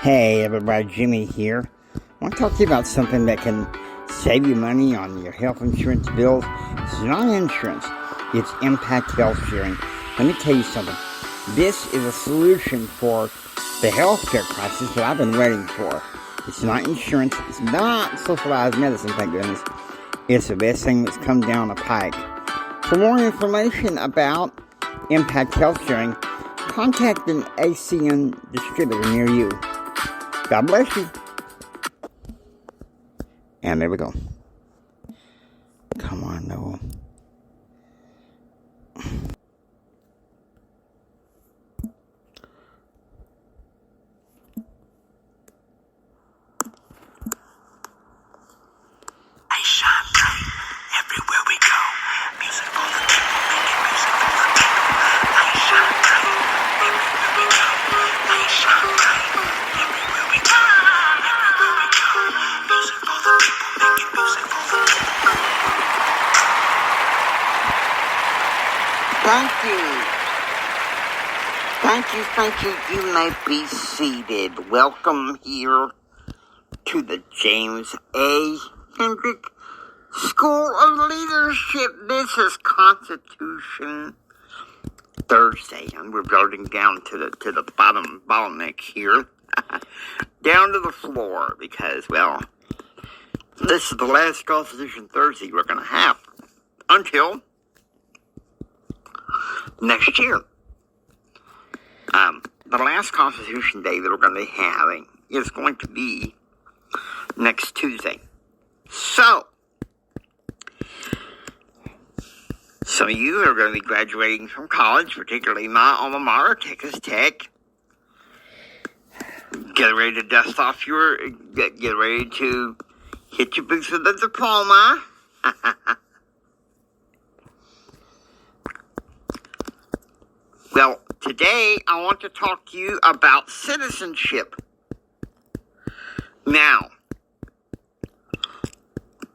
Hey everybody, Jimmy here. I want to talk to you about something that can save you money on your health insurance bills. It's not insurance, it's impact health sharing. Let me tell you something. This is a solution for the healthcare crisis that I've been waiting for. It's not insurance, it's not socialized medicine, thank goodness. It's the best thing that's come down the pike. For more information about impact health sharing, contact an ACN distributor near you. God bless you. And there we go. Come on, Noah. I shine bright everywhere we go. Music for the people, making music for the people. I shine bright everywhere we go. I shine bright everywhere we go. Everywhere we go. Music for the people, making music for the people. Thank you. You may be seated. Welcome here to the James A. Hendrick School of Leadership. This is Constitution Thursday, and we're building down to the bottleneck here, down to the floor, because, well, this is the last Constitution Thursday we're going to have until next year. The last Constitution Day that we're going to be having is going to be next Tuesday. So, some of you are going to be graduating from college, particularly my alma mater, Texas Tech. Get ready to dust off get ready to hit your boots with a diploma. Well, today I want to talk to you about citizenship. Now,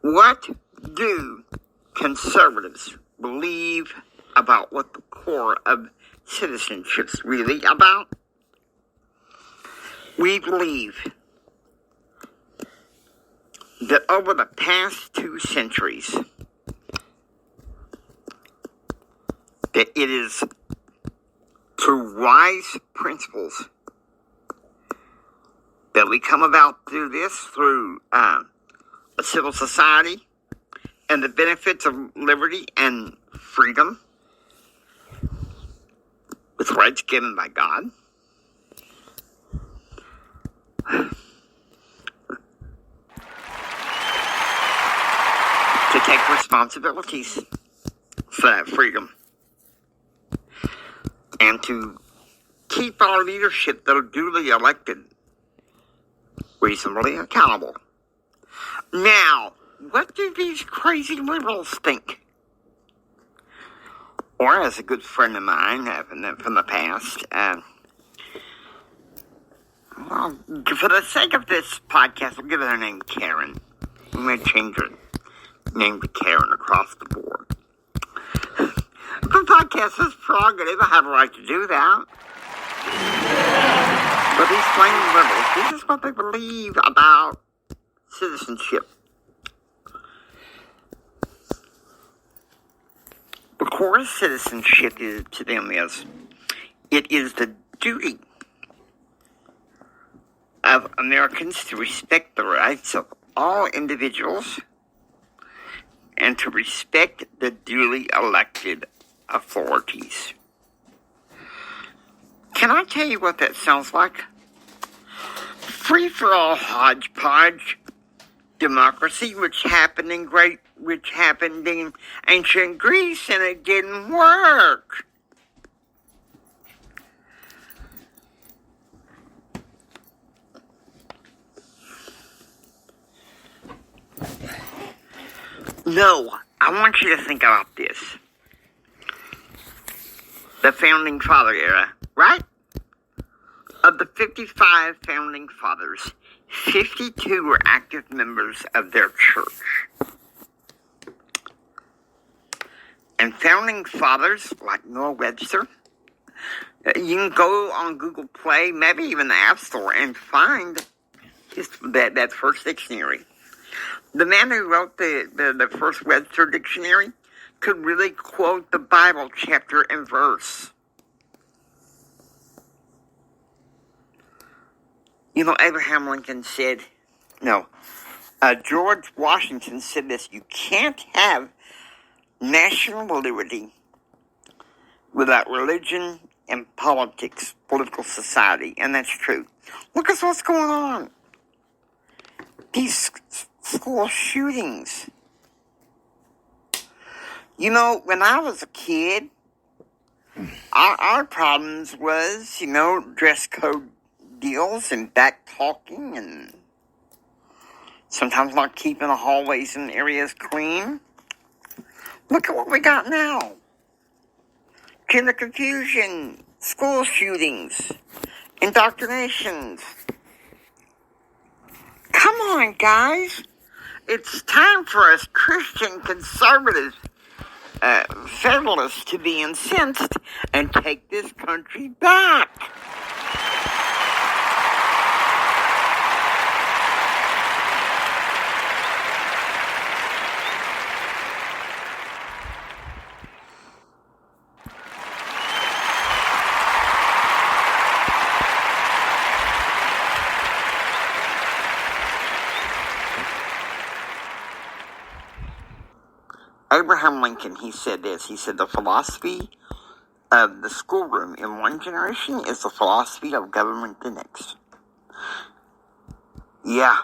what do conservatives believe about what the core of citizenship's really about? We believe that over the past 2 centuries, that it is through wise principles that we come about through this, through a civil society, and the benefits of liberty and freedom, with rights given by God, to take responsibilities for that freedom, and to keep our leadership that are duly elected reasonably accountable. Now, what do these crazy liberals think? Or, as a good friend of mine from the past, well, for the sake of this podcast, we'll give her name Karen. We may change her name to Karen across the board. The podcast is prerogative. I have a right to do that. But these plain liberals, this is what they believe about citizenship. The core of citizenship to them is, it is the duty of Americans to respect the rights of all individuals and to respect the duly elected authorities. Can I tell you what that sounds like? Free-for-all hodgepodge democracy, which happened in ancient Greece, and it didn't work. No, I want you to think about this. The Founding Father era, right? Of the 55 Founding Fathers, 52 were active members of their church. And Founding Fathers like Noah Webster, You can go on Google Play, maybe even the App Store, and find that first dictionary. The man who wrote the first Webster dictionary could really quote the Bible chapter and verse. You know, Abraham Lincoln said, George Washington said this: you can't have national liberty without religion and politics, political society. And that's true. Look at what's going on. These school shootings. You know, when I was a kid, our problems was, dress code deals and back talking and sometimes not keeping the hallways and areas clean. Look at what we got now. Gender confusion, school shootings, indoctrinations. Come on, guys. It's time for us Christian conservative federalists to be incensed and take this country back. Abraham Lincoln, he said this. He said, the philosophy of the schoolroom in one generation is the philosophy of government the next. Yeah,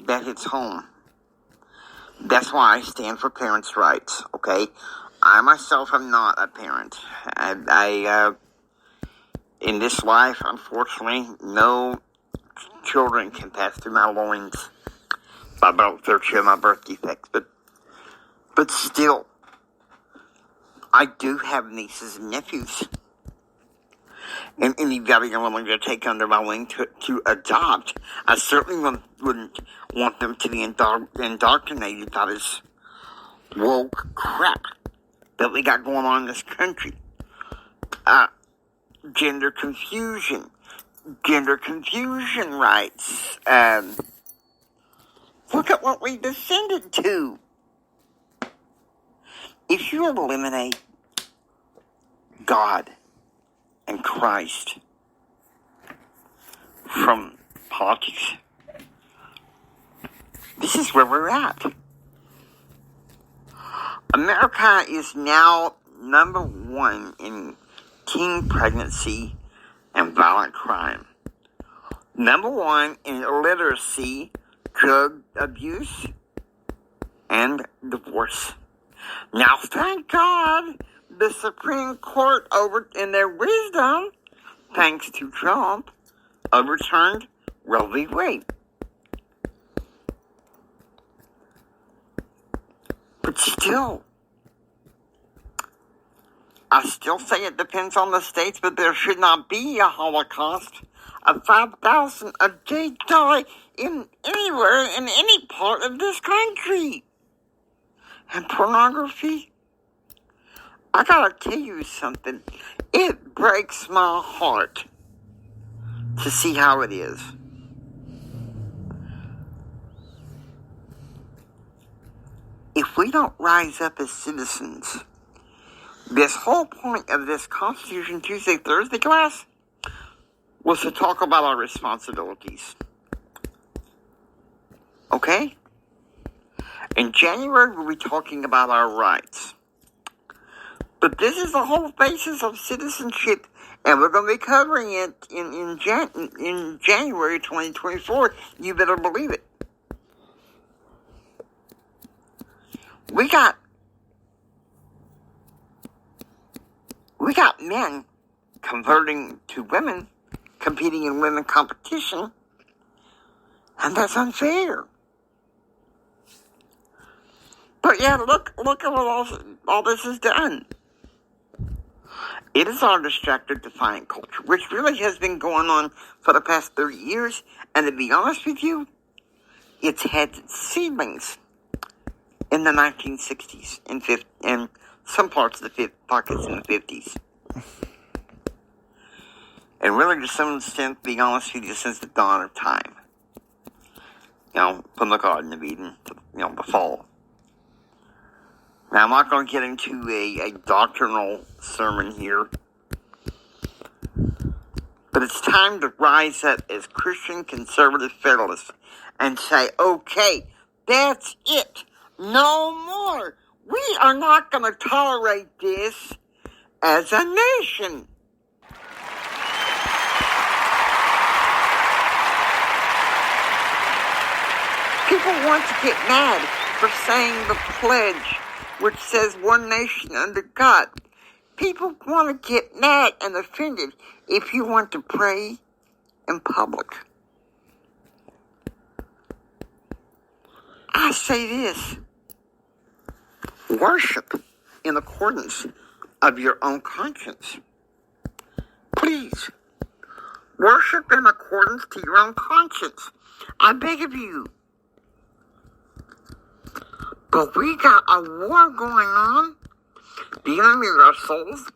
that hits home. That's why I stand for parents' rights, okay? I myself am not a parent. I in this life, unfortunately, no children can pass through my loins by virtue of my birth defects, but still, I do have nieces and nephews. And anybody I'm willing to take under my wing to adopt. I certainly wouldn't want them to be indoctrinated by this woke crap that we got going on in this country. Gender confusion rights. Look at what we descended to. If you eliminate God and Christ from politics, this is where we're at. America is now number one in teen pregnancy and violent crime. Number one in illiteracy, drug abuse, and divorce. Now, thank God, the Supreme Court, in their wisdom, thanks to Trump, overturned Roe v. Wade. But still, I still say it depends on the states, but there should not be a Holocaust of 5,000 a day die anywhere in any part of this country. And pornography, I gotta tell you something. It breaks my heart to see how it is. If we don't rise up as citizens, this whole point of this Constitution Tuesday, Thursday class was to talk about our responsibilities. Okay? In January, we'll be talking about our rights. But this is the whole basis of citizenship, and we're going to be covering it in January 2024. You better believe it. We got men converting to women, competing in women competition, and that's unfair. But yeah, look at what all this has done. It is our distracted, defiant culture, which really has been going on for the past 30 years. And to be honest with you, it's had seedlings in the 1960s and some parts of the pockets in the 50s. And really, to some extent, to be honest with you, since the dawn of time. From the Garden of Eden to, the fall. Now, I'm not going to get into a doctrinal sermon here. But it's time to rise up as Christian conservative federalists and say, okay, that's it. No more. We are not going to tolerate this as a nation. People want to get mad for saying the pledge, which says one nation under God. People want to get mad and offended if you want to pray in public. I say this. Worship in accordance of your own conscience. Please. Worship in accordance to your own conscience. I beg of you. But we got a war going on. The enemy of our souls.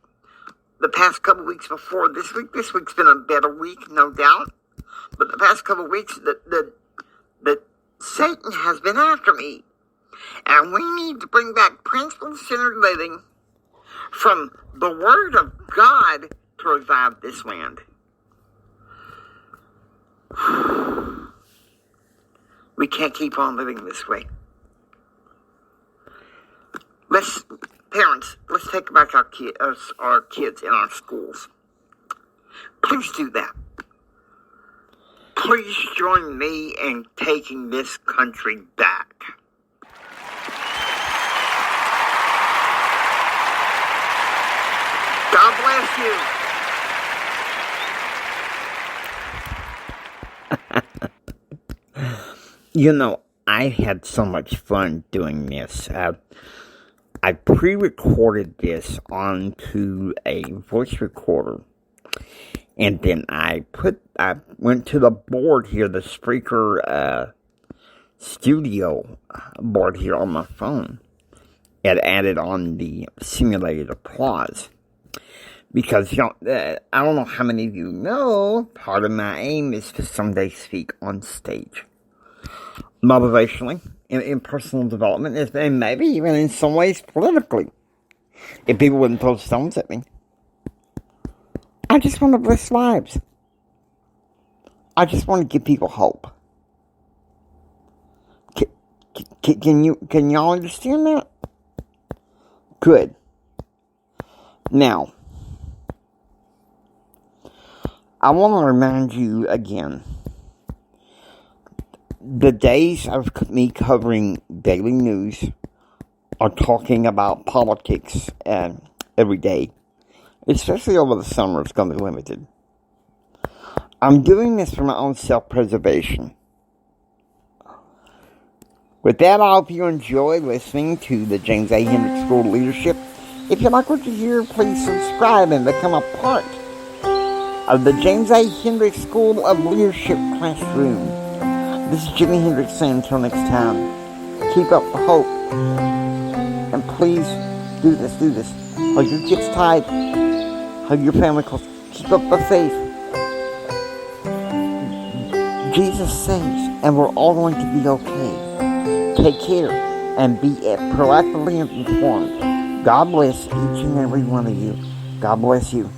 The past couple weeks before this week's been a better week, no doubt. But the past couple weeks, the Satan has been after me. And we need to bring back principle-centered living from the Word of God to revive this land. We can't keep on living this way. Parents, let's take back our kids in our schools. Please do that. Please join me in taking this country back. God bless you. I had so much fun doing this. I pre-recorded this onto a voice recorder, and then I went to the board here, the Spreaker studio board here on my phone, and added on the simulated applause. Because, I don't know how many of you know, part of my aim is to someday speak on stage. Motivationally, in personal development, and maybe even in some ways politically. If people wouldn't throw stones at me. I just want to bless lives. I just want to give people hope. Can y'all understand that? Good. Now, I want to remind you again. The days of me covering daily news or talking about politics every day, especially over the summer, is going to be limited. I'm doing this for my own self-preservation. With that, I hope you enjoy listening to the James A. Hendrick School of Leadership. If you like what you hear, please subscribe and become a part of the James A. Hendrick School of Leadership classroom. This is Jimi Hendrix saying until next time, keep up the hope. And please, do this. Hug your kids tight. Hug your family close. Keep up the faith. Jesus saves, and we're all going to be okay. Take care, and be proactively informed. God bless each and every one of you. God bless you.